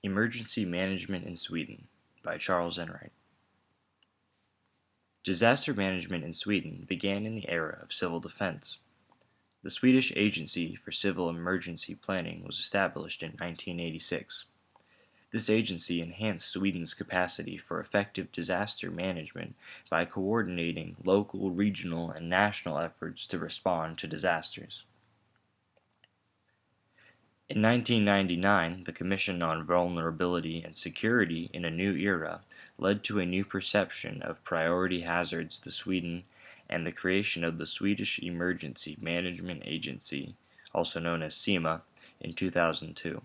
Emergency Management in Sweden by Charles Enright. Disaster management in Sweden began in the era of civil defense. The Swedish Agency for Civil Emergency Planning was established in 1986. This agency enhanced Sweden's capacity for effective disaster management by coordinating local, regional, and national efforts to respond to disasters. In 1999, the Commission on Vulnerability and Security in a New Era led to a new perception of priority hazards to Sweden and the creation of the Swedish Emergency Management Agency, also known as SEMA, in 2002.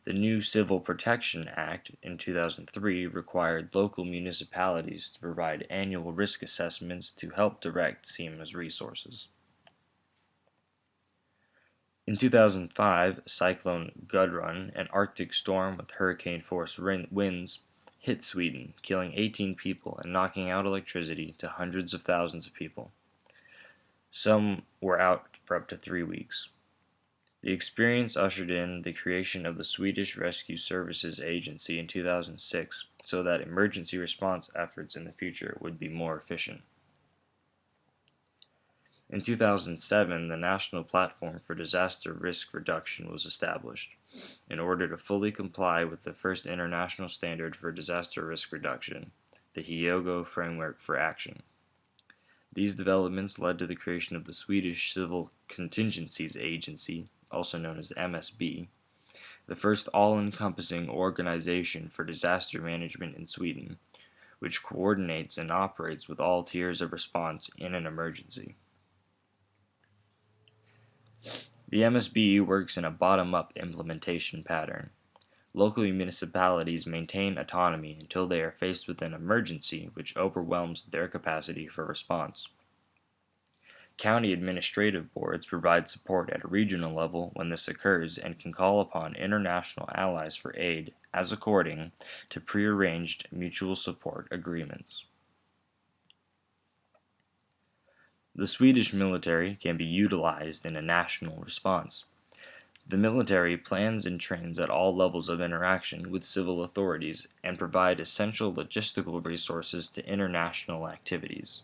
The new Civil Protection Act in 2003 required local municipalities to provide annual risk assessments to help direct SEMA's resources. In 2005, Cyclone Gudrun, an Arctic storm with hurricane-force winds, hit Sweden, killing 18 people and knocking out electricity to hundreds of thousands of people. Some were out for up to 3 weeks. The experience ushered in the creation of the Swedish Rescue Services Agency in 2006 so that emergency response efforts in the future would be more efficient. In 2007, the National Platform for Disaster Risk Reduction was established in order to fully comply with the first international standard for disaster risk reduction, the Hyogo Framework for Action. These developments led to the creation of the Swedish Civil Contingencies Agency, also known as MSB, the first all-encompassing organization for disaster management in Sweden, which coordinates and operates with all tiers of response in an emergency. The MSB works in a bottom-up implementation pattern. Local municipalities maintain autonomy until they are faced with an emergency which overwhelms their capacity for response. County administrative boards provide support at a regional level when this occurs and can call upon international allies for aid as according to prearranged mutual support agreements. The Swedish military can be utilized in a national response. The military plans and trains at all levels of interaction with civil authorities and provide essential logistical resources to international activities.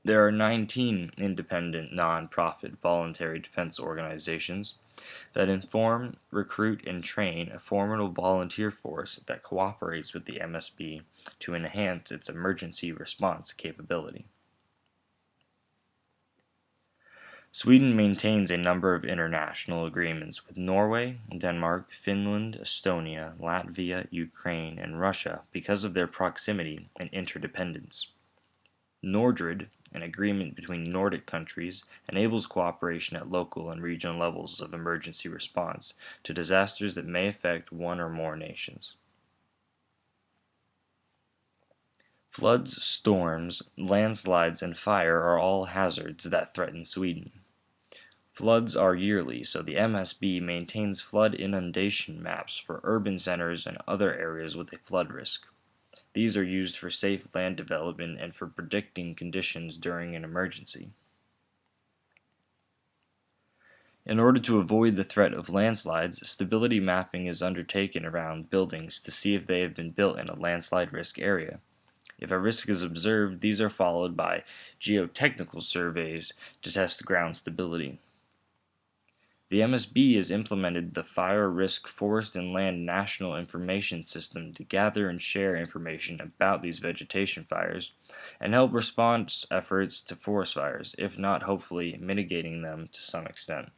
There are 19 independent, non-profit voluntary defense organizations that inform, recruit, and train a formidable volunteer force that cooperates with the MSB to enhance its emergency response capability. Sweden maintains a number of international agreements with Norway, Denmark, Finland, Estonia, Latvia, Ukraine, and Russia because of their proximity and interdependence. Nordred, an agreement between Nordic countries, enables cooperation at local and regional levels of emergency response to disasters that may affect one or more nations. Floods, storms, landslides, and fire are all hazards that threaten Sweden. Floods are yearly, so the MSB maintains flood inundation maps for urban centers and other areas with a flood risk. These are used for safe land development and for predicting conditions during an emergency. In order to avoid the threat of landslides, stability mapping is undertaken around buildings to see if they have been built in a landslide risk area. If a risk is observed, these are followed by geotechnical surveys to test ground stability. The MSB has implemented the Fire Risk Forest and Land National Information System to gather and share information about these vegetation fires and help response efforts to forest fires, if not hopefully mitigating them to some extent.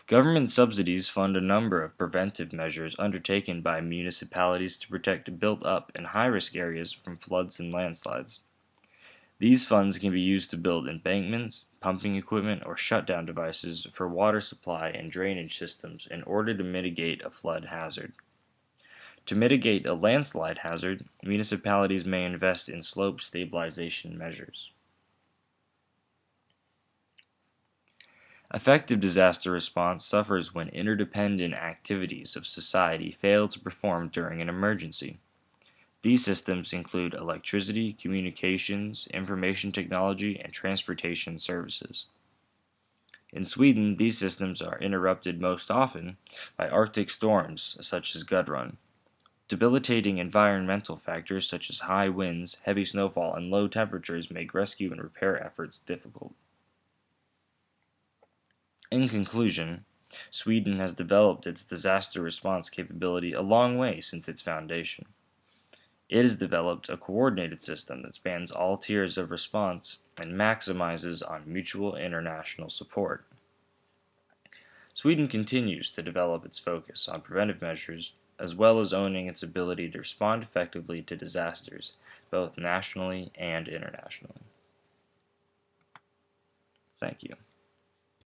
Government subsidies fund a number of preventive measures undertaken by municipalities to protect built-up and high-risk areas from floods and landslides. These funds can be used to build embankments, pumping equipment, or shutdown devices for water supply and drainage systems in order to mitigate a flood hazard. To mitigate a landslide hazard, municipalities may invest in slope stabilization measures. Effective disaster response suffers when interdependent activities of society fail to perform during an emergency. These systems include electricity, communications, information technology, and transportation services. In Sweden, these systems are interrupted most often by Arctic storms such as Gudrun. Debilitating environmental factors such as high winds, heavy snowfall, and low temperatures make rescue and repair efforts difficult. In conclusion, Sweden has developed its disaster response capability a long way since its foundation. It has developed a coordinated system that spans all tiers of response and maximizes on mutual international support. Sweden continues to develop its focus on preventive measures as well as owning its ability to respond effectively to disasters, both nationally and internationally. Thank you.